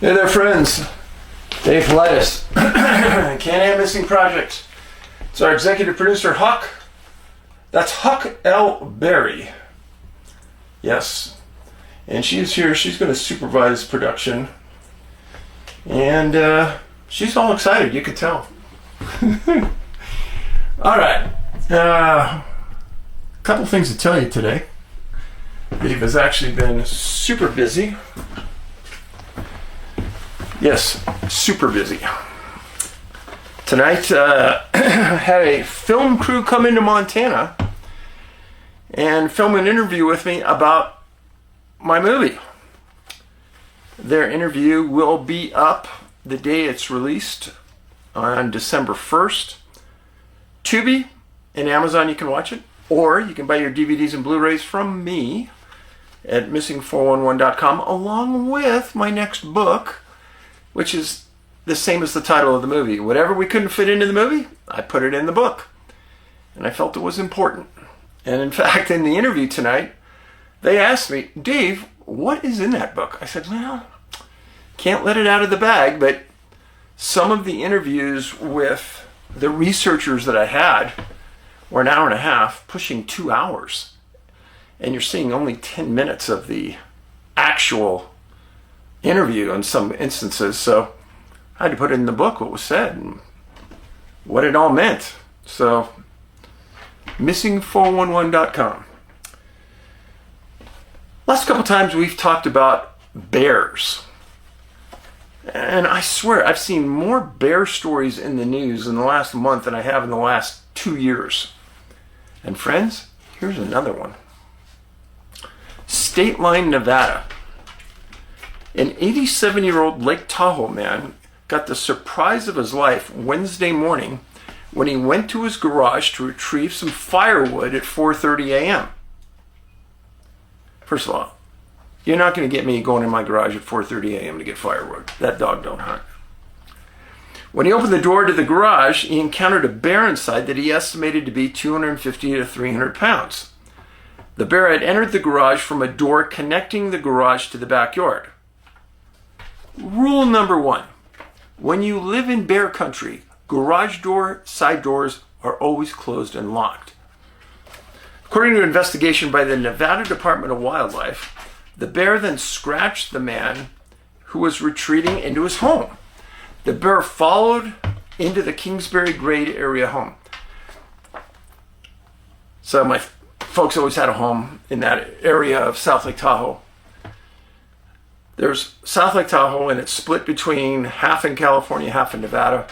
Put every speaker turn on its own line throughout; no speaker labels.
Hey there, friends. Dave Paulides. Can-Am Missing Project. It's our executive producer, Huck. That's Huck L. Berry. Yes. And she's here. She's going to supervise production. And she's all excited. You could tell. All right. Couple things to tell you today. Dave has actually been super busy. Yes, super busy. Tonight, had a film crew come into Montana and film an interview with me about my movie. Their interview will be up the day it's released on December 1st. Tubi and Amazon, you can watch it, or you can buy your DVDs and Blu-rays from me at missing411.com, along with my next book, which is the same as the title of the movie. Whatever we couldn't fit into the movie, I put it in the book. And I felt it was important. And in fact, in the interview tonight, they asked me, Dave, what is in that book? I said, well, can't let it out of the bag, but some of the interviews with the researchers that I had were an hour and a half, pushing 2 hours. And you're seeing only 10 minutes of the actual interview in some instances, so I had to put in the book what was said and what it all meant. So, missing411.com. Last couple times we've talked about bears. And I swear I've seen more bear stories in the news in the last month than I have in the last 2 years. And friends, here's another one. State Line, Nevada. An 87-year-old Lake Tahoe man got the surprise of his life Wednesday morning when he went to his garage to retrieve some firewood at 4:30 a.m. First of all, you're not going to get me going in my garage at 4:30 a.m. to get firewood. That dog don't hunt. When he opened the door to the garage, he encountered a bear inside that he estimated to be 250 to 300 pounds. The bear had entered the garage from a door connecting the garage to the backyard. Rule number 1, when you live in bear country, garage door, side doors are always closed and locked. According to an investigation by the Nevada Department of Wildlife, the bear then scratched the man who was retreating into his home. The bear followed into the Kingsbury Grade area home. So my folks always had a home in that area of South Lake Tahoe. There's South Lake Tahoe, and it's split between half in California, half in Nevada.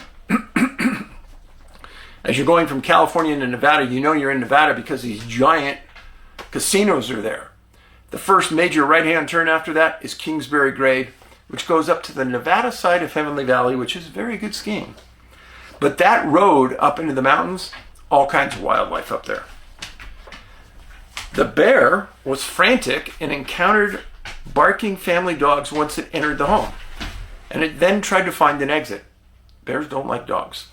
As you're going from California to Nevada, you know you're in Nevada because these giant casinos are there. The first major right-hand turn after that is Kingsbury Grade, which goes up to the Nevada side of Heavenly Valley, which is very good skiing. But that road up into the mountains, all kinds of wildlife up there. The bear was frantic and encountered barking family dogs once it entered the home, and it then tried to find an exit. Bears don't like dogs.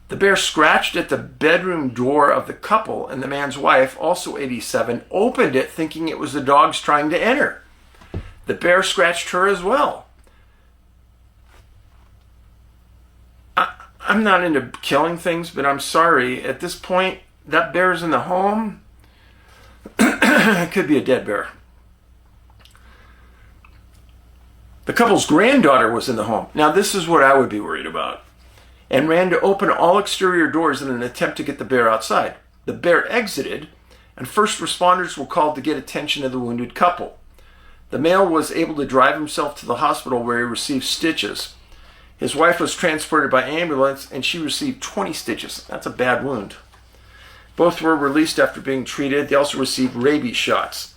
The bear scratched at the bedroom door of the couple, and the man's wife, also 87, opened it thinking it was the dogs trying to enter. The bear scratched her as well. I'm not into killing things, but I'm sorry. At this point, that bear's in the home. It could be a dead bear. The couple's granddaughter was in the home. Now, this is what I would be worried about. And ran to open all exterior doors in an attempt to get the bear outside. The bear exited, and first responders were called to get attention to the wounded couple. The male was able to drive himself to the hospital where he received stitches. His wife was transported by ambulance, and she received 20 stitches. That's a bad wound. Both were released after being treated. They also received rabies shots.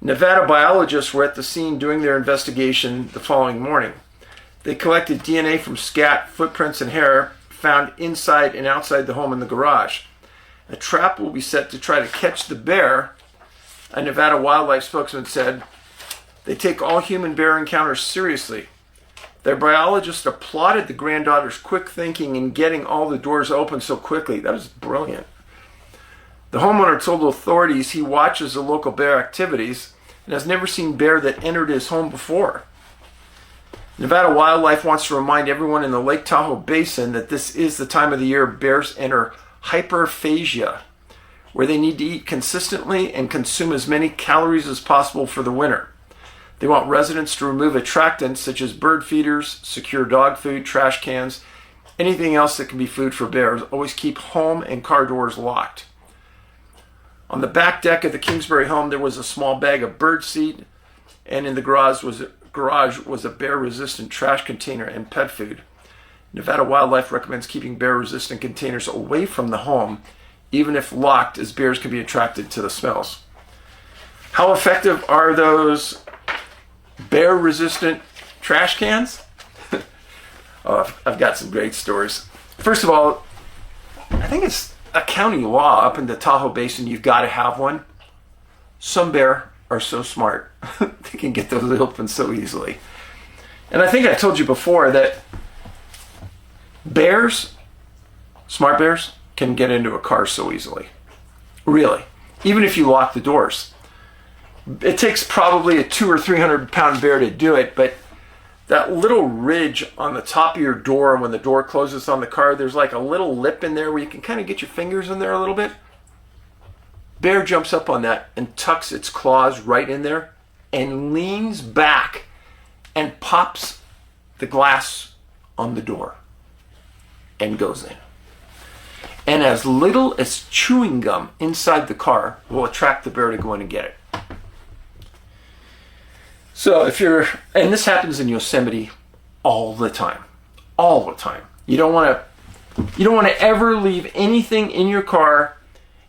Nevada biologists were at the scene doing their investigation the following morning. They collected DNA from scat, footprints, and hair found inside and outside the home in the garage. A trap will be set to try to catch the bear, a Nevada wildlife spokesman said. They take all human bear encounters seriously. Their biologists applauded the granddaughter's quick thinking in getting all the doors open so quickly. That was brilliant. The homeowner told authorities he watches the local bear activities and has never seen bear that entered his home before. Nevada Wildlife wants to remind everyone in the Lake Tahoe Basin that this is the time of the year bears enter hyperphagia, where they need to eat consistently and consume as many calories as possible for the winter. They want residents to remove attractants such as bird feeders, secure dog food, trash cans, anything else that can be food for bears. Always keep home and car doors locked. On the back deck of the Kingsbury home, there was a small bag of bird seed, and in the garage was a bear-resistant trash container and pet food. Nevada Wildlife recommends keeping bear-resistant containers away from the home, even if locked, as bears can be attracted to the smells. How effective are those bear-resistant trash cans? Oh, I've got some great stories. First of all, I think it's a county law up in the Tahoe Basin, you've got to have one. Some bear are so smart, they can get those open so easily. And I think I told you before that bears, smart bears, can get into a car so easily. Really. Even if you lock the doors. It takes probably a 200 or 300 pound bear to do it, but that little ridge on the top of your door when the door closes on the car, there's like a little lip in there where you can kind of get your fingers in there a little bit. Bear jumps up on that and tucks its claws right in there and leans back and pops the glass on the door and goes in. And as little as chewing gum inside the car will attract the bear to go in and get it. So and this happens in Yosemite all the time. You don't want to ever leave anything in your car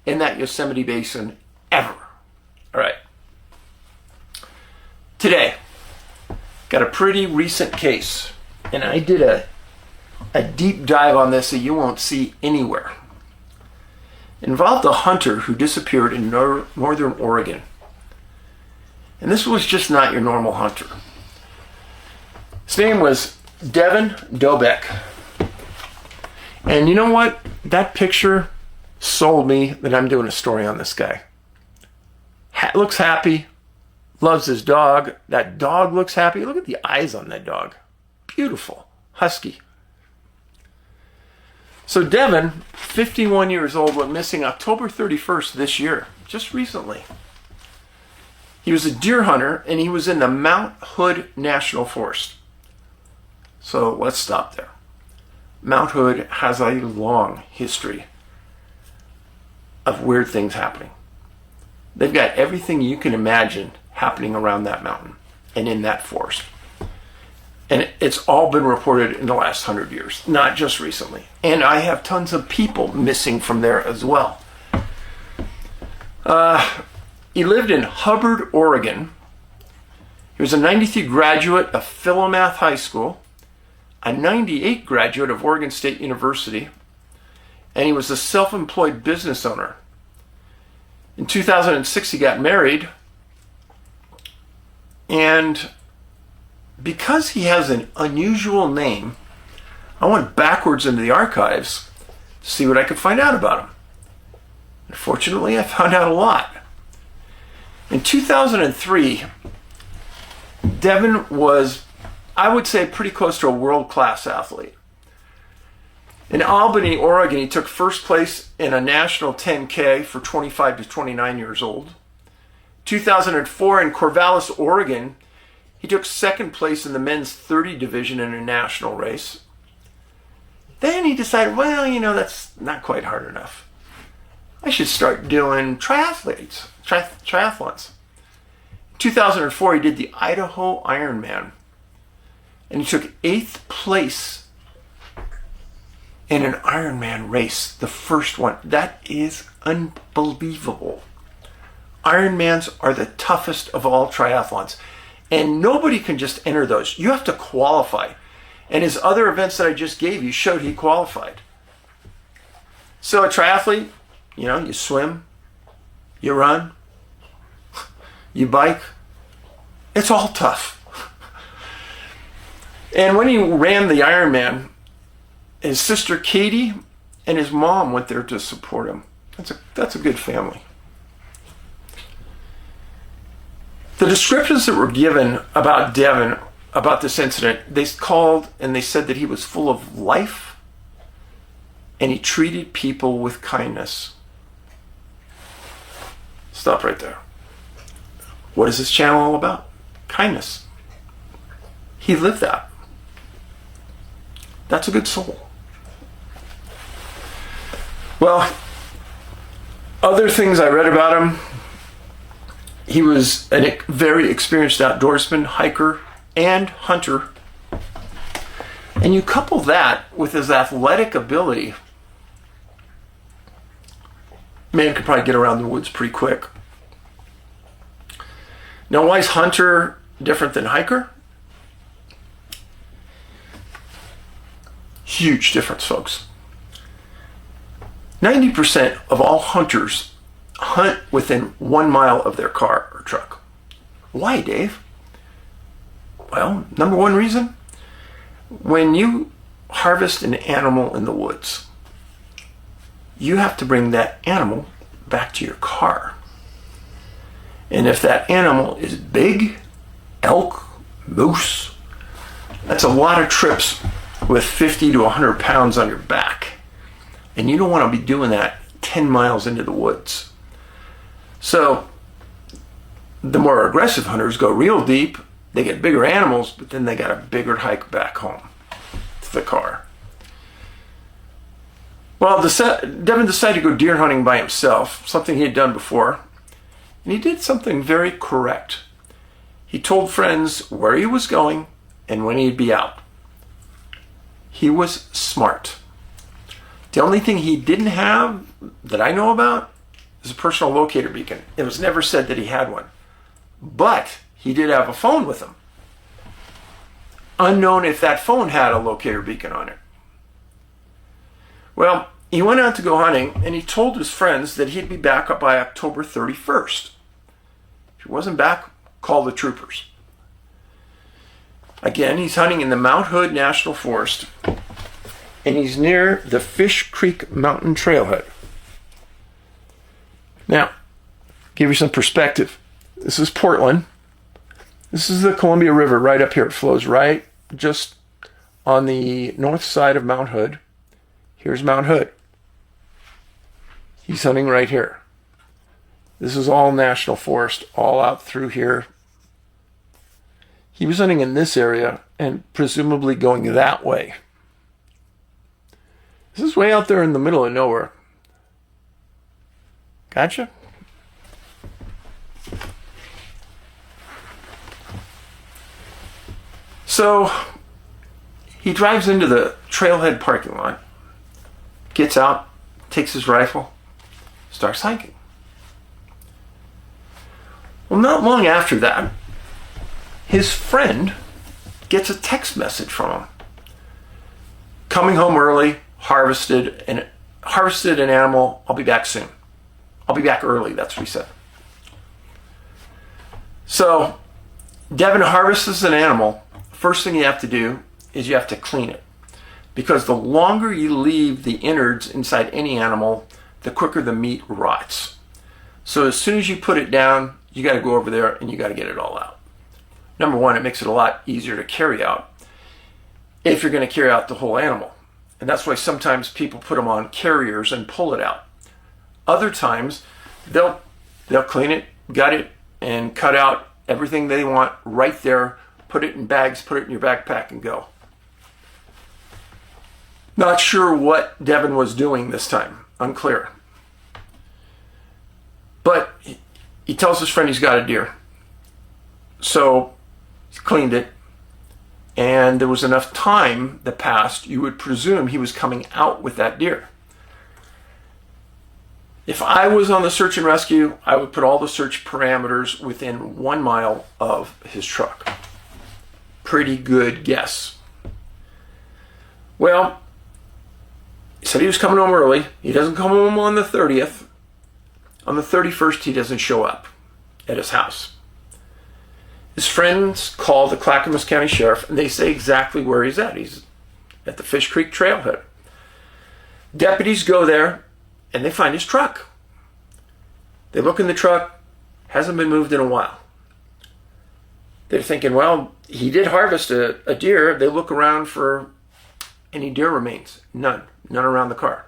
in that Yosemite Basin, ever. All right. Today, got a pretty recent case, and I did a deep dive on this that you won't see anywhere. It involved a hunter who disappeared in northern Oregon. And this was just not your normal hunter. His name was Devin Dobek. And you know what? That picture sold me that I'm doing a story on this guy. Looks happy, loves his dog. That dog looks happy. Look at the eyes on that dog. Beautiful. Husky. So Devin, 51 years old, went missing October 31st this year, just recently. He was a deer hunter, and he was in the Mount Hood National Forest. So let's stop there. Mount Hood has a long history of weird things happening. They've got everything you can imagine happening around that mountain and in that forest. And it's all been reported in the last 100 years, not just recently. And I have tons of people missing from there as well. He lived in Hubbard, Oregon. He was a 93 graduate of Philomath High School, a 98 graduate of Oregon State University, and he was a self-employed business owner. In 2006, he got married, and because he has an unusual name, I went backwards into the archives to see what I could find out about him. Unfortunately, I found out a lot. In 2003, Devin was, I would say, pretty close to a world-class athlete. In Albany, Oregon, he took first place in a national 10K for 25 to 29 years old. 2004, in Corvallis, Oregon, he took second place in the men's 30 division in a national race. Then he decided, well, that's not quite hard enough. I should start doing triathlons. In 2004, he did the Idaho Ironman. And he took 8th place in an Ironman race, the first one. That is unbelievable. Ironmans are the toughest of all triathlons. And nobody can just enter those. You have to qualify. And his other events that I just gave you showed he qualified. So a triathlete, you swim, you run, you bike. It's all tough. And when he ran the Ironman, his sister Katie and his mom went there to support him. That's a good family. The descriptions that were given about Devin about this incident. They called and they said that he was full of life and he treated people with kindness. Stop right there. What is this channel all about? Kindness. He lived that. That's a good soul. Well, other things I read about him, he was a very experienced outdoorsman, hiker, and hunter. And you couple that with his athletic ability, man could probably get around the woods pretty quick. Now, why is hunter different than hiker? Huge difference, folks. 90% of all hunters hunt within 1 mile of their car or truck. Why, Dave? Well, number one reason, when you harvest an animal in the woods, you have to bring that animal back to your car. And if that animal is big, elk, moose, that's a lot of trips with 50 to 100 pounds on your back. And you don't want to be doing that 10 miles into the woods. So the more aggressive hunters go real deep, they get bigger animals, but then they got a bigger hike back home to the car. Well, Devin decided to go deer hunting by himself, something he had done before. And he did something very correct. He told friends where he was going and when he'd be out. He was smart. The only thing he didn't have that I know about is a personal locator beacon. It was never said that he had one. But he did have a phone with him. Unknown if that phone had a locator beacon on it. Well, he went out to go hunting and he told his friends that he'd be back up by October 31st. If he wasn't back, call the troopers. Again, he's hunting in the Mount Hood National Forest and he's near the Fish Creek Mountain Trailhead. Now, give you some perspective. This is Portland. This is the Columbia River right up here. It flows right just on the north side of Mount Hood. Here's Mount Hood. He's hunting right here. This is all national forest, all out through here. He was hunting in this area and presumably going that way. This is way out there in the middle of nowhere. Gotcha? So he drives into the trailhead parking lot, gets out, takes his rifle, starts hiking. Well, not long after that, his friend gets a text message from him. Coming home early, harvested an animal, I'll be back soon. I'll be back early, that's what he said. So, Devin harvests an animal. First thing you have to do is you have to clean it. Because the longer you leave the innards inside any animal, the quicker the meat rots. So as soon as you put it down, you got to go over there and you got to get it all out. Number one, it makes it a lot easier to carry out if you're going to carry out the whole animal. And that's why sometimes people put them on carriers and pull it out. Other times, they'll clean it, gut it, and cut out everything they want right there, put it in bags, put it in your backpack, and go. Not sure what Devin was doing this time. Unclear. But he tells his friend he's got a deer. So he cleaned it. And there was enough time that passed, you would presume he was coming out with that deer. If I was on the search and rescue, I would put all the search parameters within 1 mile of his truck. Pretty good guess. Well, he said he was coming home early. He doesn't come home on the 30th. On the 31st, he doesn't show up at his house. His friends call the Clackamas County Sheriff, and they say exactly where he's at. He's at the Fish Creek Trailhead. Deputies go there, and they find his truck. They look in the truck, hasn't been moved in a while. They're thinking, well, he did harvest a deer. They look around for any deer remains. None around the car.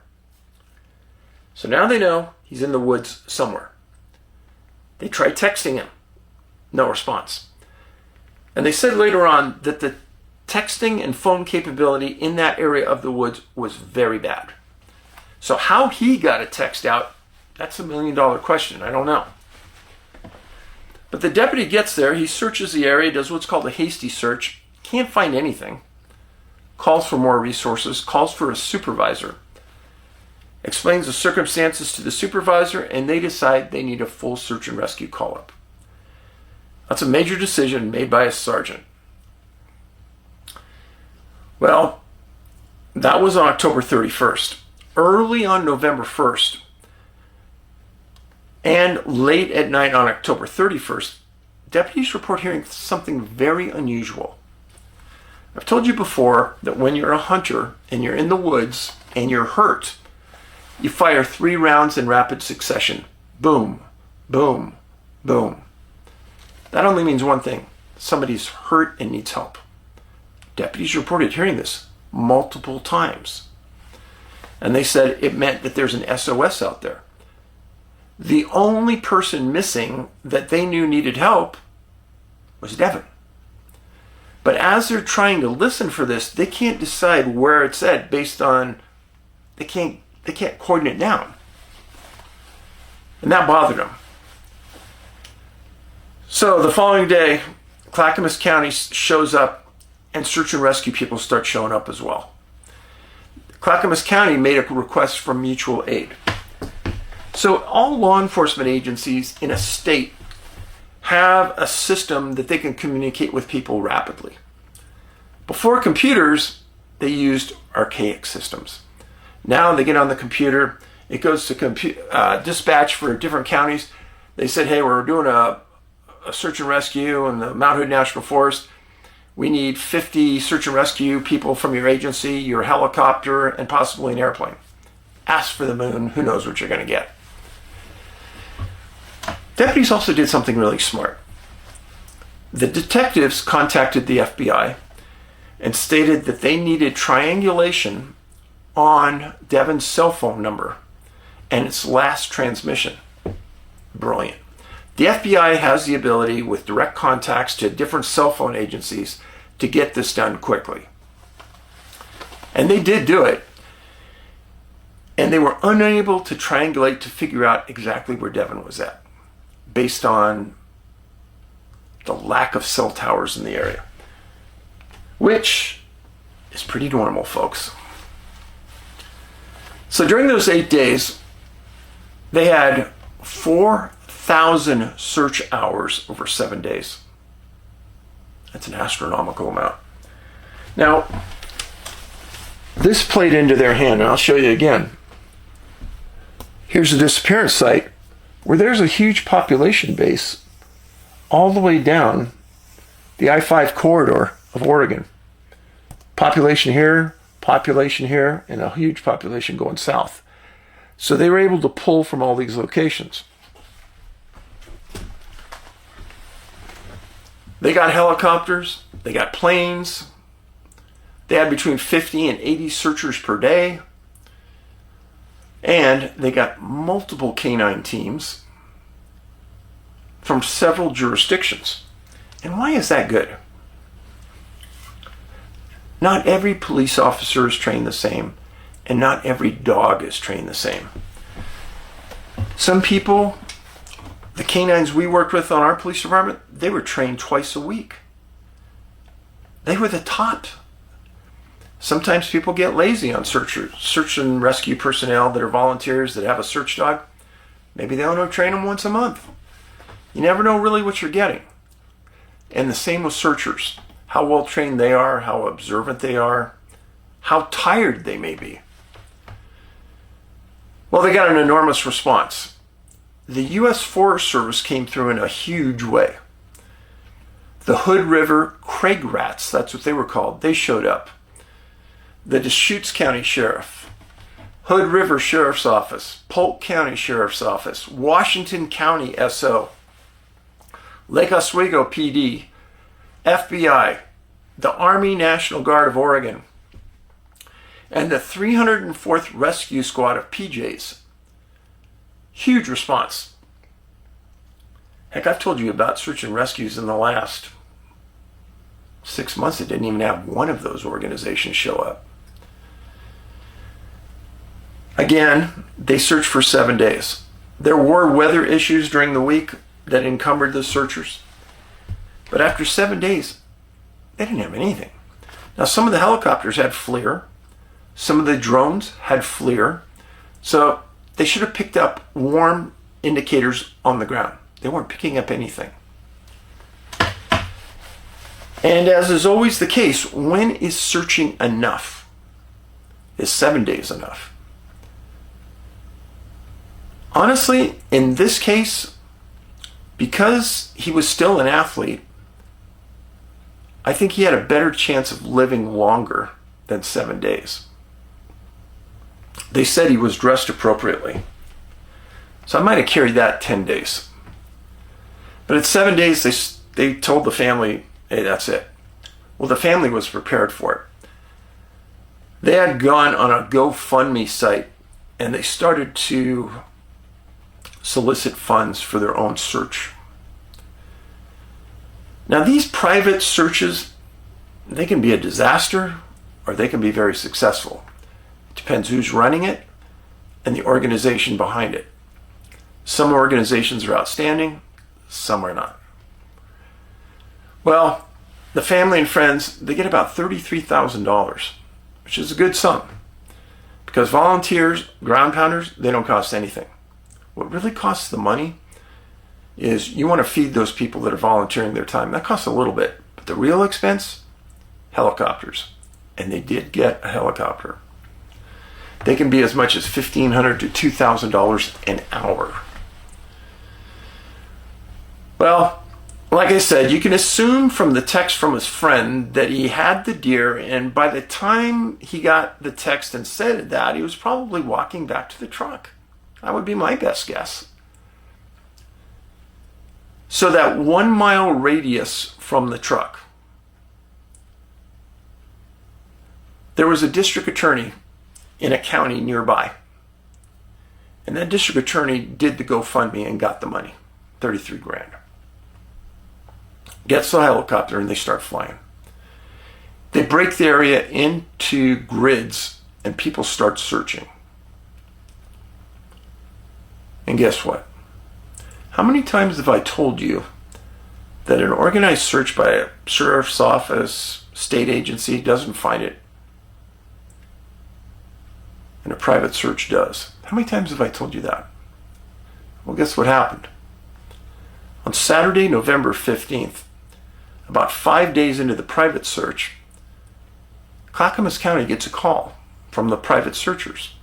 So now they know he's in the woods somewhere. They tried texting him. No response. And they said later on that the texting and phone capability in that area of the woods was very bad. So how he got a text out, that's $1 million question. I don't know. But the deputy gets there, he searches the area, does what's called a hasty search, can't find anything, calls for more resources, calls for a supervisor, explains the circumstances to the supervisor, and they decide they need a full search and rescue call-up. That's a major decision made by a sergeant. Well, that was on October 31st. Early on November 1st, and late at night on October 31st, deputies report hearing something very unusual. I've told you before that when you're a hunter and you're in the woods and you're hurt, you fire 3 rounds in rapid succession. Boom, boom, boom. That only means one thing. Somebody's hurt and needs help. Deputies reported hearing this multiple times. And they said it meant that there's an SOS out there. The only person missing that they knew needed help was Devin. But as they're trying to listen for this, they can't decide where it's at based on, they can't coordinate down. And that bothered them. So the following day, Clackamas County shows up and search and rescue people start showing up as well. Clackamas County made a request for mutual aid. So all law enforcement agencies in a state have a system that they can communicate with people rapidly. Before computers, they used archaic systems. Now they get on the computer, it goes to dispatch for different counties. They said, hey, we're doing a search and rescue in the Mount Hood National Forest. We need 50 search and rescue people from your agency, your helicopter, and possibly an airplane. Ask for the moon, who knows what you're going to get. Deputies also did something really smart. The detectives contacted the FBI and stated that they needed triangulation on Devin's cell phone number and its last transmission. Brilliant. The FBI has the ability, with direct contacts to different cell phone agencies, to get this done quickly. And they did do it. And they were unable to triangulate to figure out exactly where Devin was at, based on the lack of cell towers in the area, which is pretty normal, folks. So during those 8 days, they had 4,000 search hours over 7 days. That's an astronomical amount. Now, this played into their hand, and I'll show you again. Here's a disappearance site where there's a huge population base all the way down the I-5 corridor of Oregon. Population here, and a huge population going south. So they were able to pull from all these locations. They got helicopters, they got planes, they had between 50 and 80 searchers per day, and they got multiple canine teams from several jurisdictions. And why is that good? Not every police officer is trained the same, and not every dog is trained the same. Some people, the canines we worked with on our police department, they were trained twice a week. They were the top. Sometimes people get lazy on search and rescue personnel that are volunteers that have a search dog. Maybe they only train them once a month. You never know really what you're getting. And the same with searchers. How well trained they are, how observant they are, how tired they may be. Well, they got an enormous response. The U.S. Forest Service came through in a huge way. The Hood River Craig Rats, that's what they were called, they showed up. The Deschutes County Sheriff, Hood River Sheriff's Office, Polk County Sheriff's Office, Washington County SO, Lake Oswego PD, FBI, the Army National Guard of Oregon, and the 304th Rescue Squad of PJs. Huge response. Heck, I've told you about search and rescues in the last 6 months. It didn't even have one of those organizations show up. Again, they searched for 7 days. There were weather issues during the week that encumbered the searchers. But after 7 days, they didn't have anything. Now, some of the helicopters had FLIR. Some of the drones had FLIR. So they should have picked up warm indicators on the ground. They weren't picking up anything. And as is always the case, when is searching enough? Is 7 days enough? Honestly, in this case, because he was still an athlete, I think he had a better chance of living longer than 7 days. They said he was dressed appropriately. So I might have carried that 10 days. But at 7 days, they told the family, hey, that's it. Well, the family was prepared for it. They had gone on a GoFundMe site and they started to solicit funds for their own search. Now, these private searches, they can be a disaster or they can be very successful. It depends who's running it and the organization behind it. Some organizations are outstanding, some are not. Well, the family and friends, they get about $33,000, which is a good sum. Because volunteers, ground pounders, they don't cost anything. What really costs the money is you want to feed those people that are volunteering their time. That costs a little bit. But the real expense, helicopters. And they did get a helicopter. They can be as much as $1,500 to $2,000 an hour. Well, like I said, you can assume from the text from his friend that he had the deer, and by the time he got the text and said that, he was probably walking back to the truck. That would be my best guess. So that 1 mile radius from the truck, there was a district attorney in a county nearby. And that district attorney did the GoFundMe and got the money, 33 grand. Gets the helicopter and they start flying. They break the area into grids and people start searching. And guess what? How many times have I told you that an organized search by a sheriff's office, state agency doesn't find it, and a private search does? How many times have I told you that? Well, guess what happened? On Saturday, November 15th, about 5 days into the private search, Clackamas County gets a call from the private searchers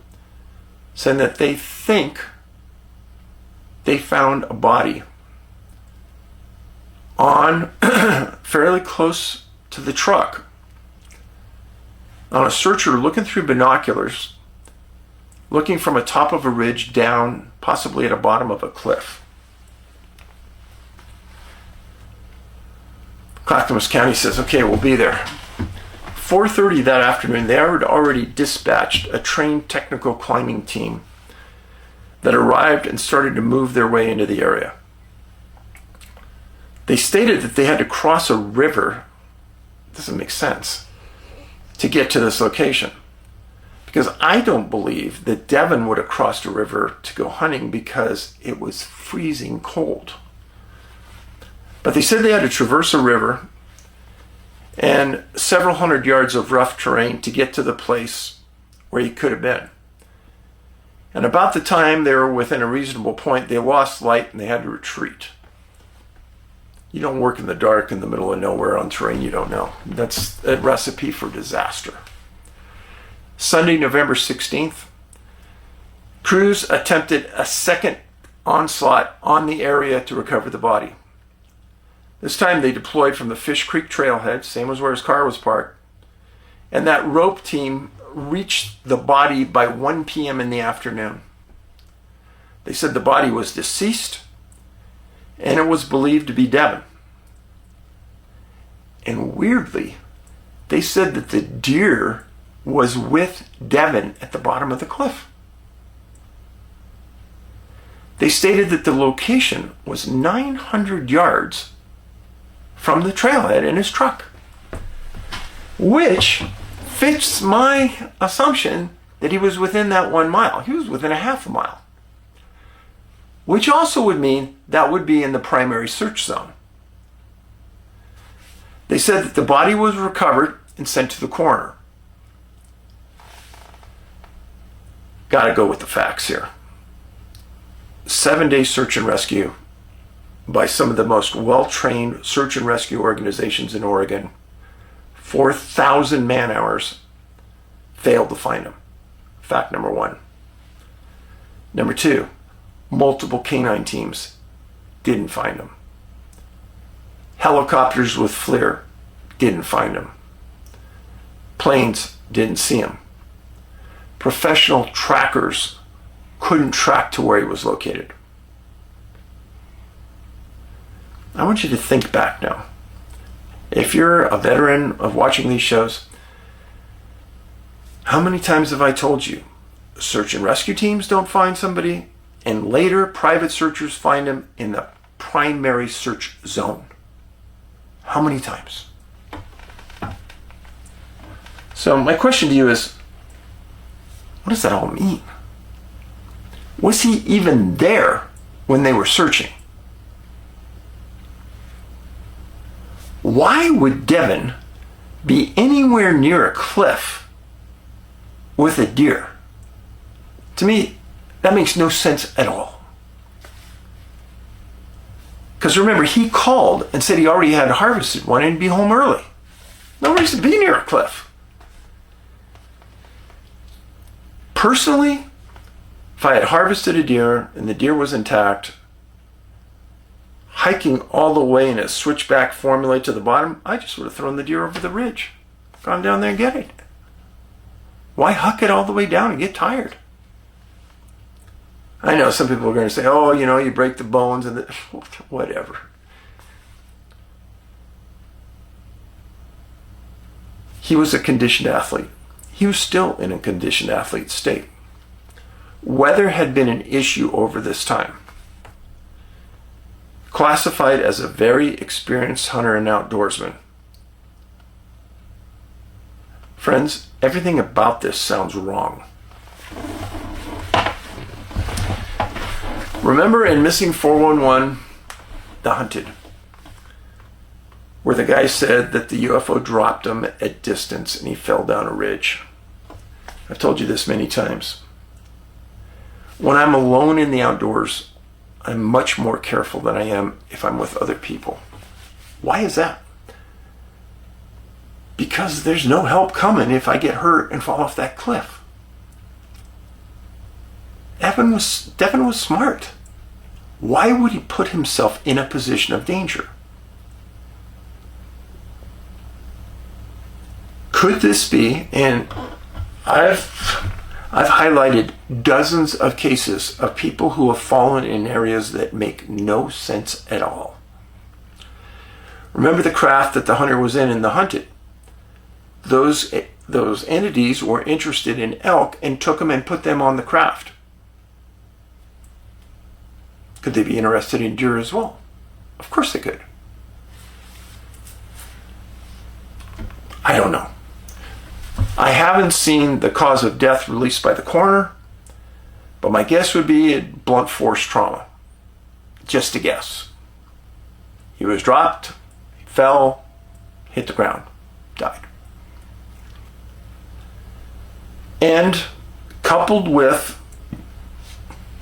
saying that they think they found a body on fairly close to the truck. On a searcher looking through binoculars, looking from a top of a ridge down, possibly at the bottom of a cliff. Clackamas County says, okay, we'll be there. 4:30 that afternoon, they had already dispatched a trained technical climbing team that arrived and started to move their way into the area. They stated that they had to cross a river. It doesn't make sense to get to this location. Because I don't believe that Devin would have crossed a river to go hunting because it was freezing cold. But they said they had to traverse a river and several hundred yards of rough terrain to get to the place where he could have been. And about the time they were within a reasonable point, they lost light and they had to retreat. You don't work in the dark in the middle of nowhere on terrain you don't know. That's a recipe for disaster. Sunday, November 16th, crews attempted a second onslaught on the area to recover the body. This time they deployed from the Fish Creek trailhead, same as where his car was parked, and that rope team reached the body by 1 p.m. in the afternoon. They said the body was deceased and it was believed to be Devin. And weirdly, they said that the deer was with Devin at the bottom of the cliff. They stated that the location was 900 yards from the trailhead in his truck, which fits my assumption that he was within that 1 mile. He was within a half a mile, which also would mean that would be in the primary search zone. They said that the body was recovered and sent to the coroner. Gotta go with the facts here. 7-day search and rescue by some of the most well-trained search and rescue organizations in Oregon. 4,000 man-hours failed to find him. Fact number one. Number two, multiple canine teams didn't find him. Helicopters with FLIR didn't find him. Planes didn't see him. Professional trackers couldn't track to where he was located. I want you to think back now. If you're a veteran of watching these shows, how many times have I told you search and rescue teams don't find somebody and later private searchers find him in the primary search zone? How many times? So my question to you is, what does that all mean? Was he even there when they were searching? Why would Devin be anywhere near a cliff with a deer? To me, that makes no sense at all. Because remember, he called and said he already had harvested one and be home early. No reason to be near a cliff. Personally, if I had harvested a deer and the deer was intact, hiking all the way in a switchback formula to the bottom, I just would have thrown the deer over the ridge. Gone down there and get it. Why huck it all the way down and get tired? I know some people are going to say, oh, you break the bones and whatever. He was a conditioned athlete. He was still in a conditioned athlete state. Weather had been an issue over this time. Classified as a very experienced hunter and outdoorsman. Friends, everything about this sounds wrong. Remember in Missing 411, The Hunted, where the guy said that the UFO dropped him at distance and he fell down a ridge. I've told you this many times. When I'm alone in the outdoors, I'm much more careful than I am if I'm with other people. Why is that? Because there's no help coming if I get hurt and fall off that cliff. Devin was smart. Why would he put himself in a position of danger? Could this be, and I've highlighted dozens of cases of people who have fallen in areas that make no sense at all. Remember the craft that the hunter was in The Hunted? Those entities were interested in elk and took them and put them on the craft. Could they be interested in deer as well? Of course they could. I don't know. I haven't seen the cause of death released by the coroner, but my guess would be a blunt force trauma. Just a guess. He was dropped, fell, hit the ground, died. And coupled with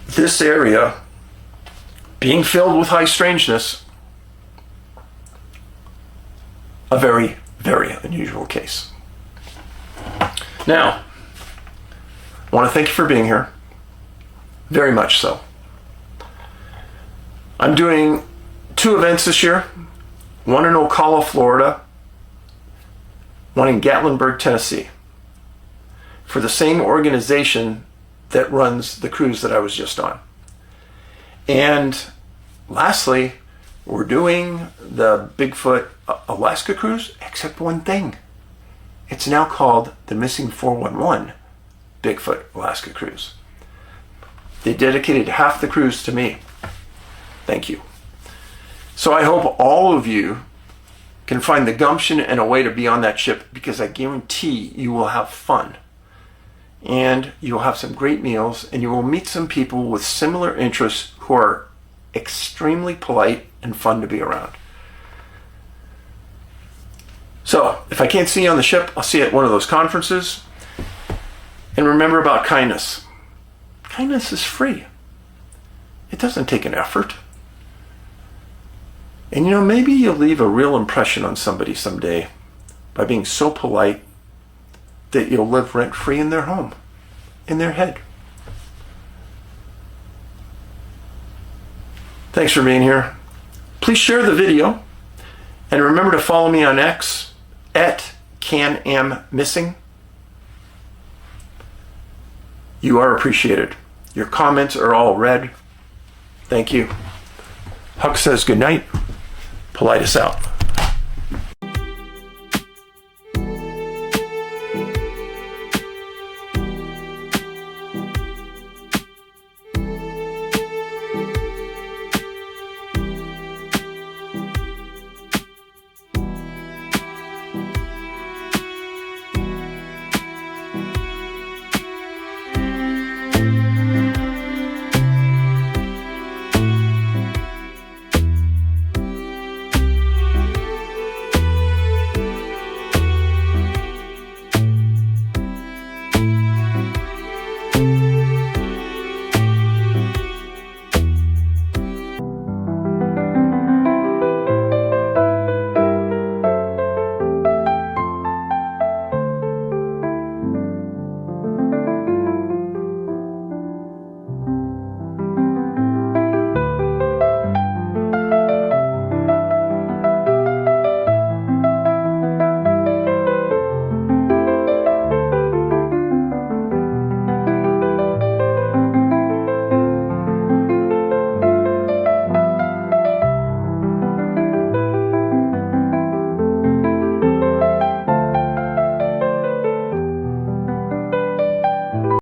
this area being filled with high strangeness, a very, very unusual case. Now, I want to thank you for being here. Very much so. I'm doing 2 events this year. One in Ocala, Florida. One in Gatlinburg, Tennessee. For the same organization that runs the cruise that I was just on. And lastly, We're doing the Bigfoot Alaska cruise, except one thing. It's now called the Missing 411 Bigfoot Alaska cruise. They dedicated half the cruise to me. Thank you. So I hope all of you can find the gumption and a way to be on that ship, because I guarantee you will have fun. And you'll have some great meals, and you will meet some people with similar interests who are extremely polite and fun to be around. So, if I can't see you on the ship, I'll see you at one of those conferences. And remember about kindness. Kindness is free. It doesn't take an effort. And maybe you'll leave a real impression on somebody someday by being so polite that you'll live rent-free in their home, in their head. Thanks for being here. Please share the video. And remember to follow me on X at CanAmMissing. You are appreciated. Your comments are all read. Thank you. Huck says good night. Paulides out.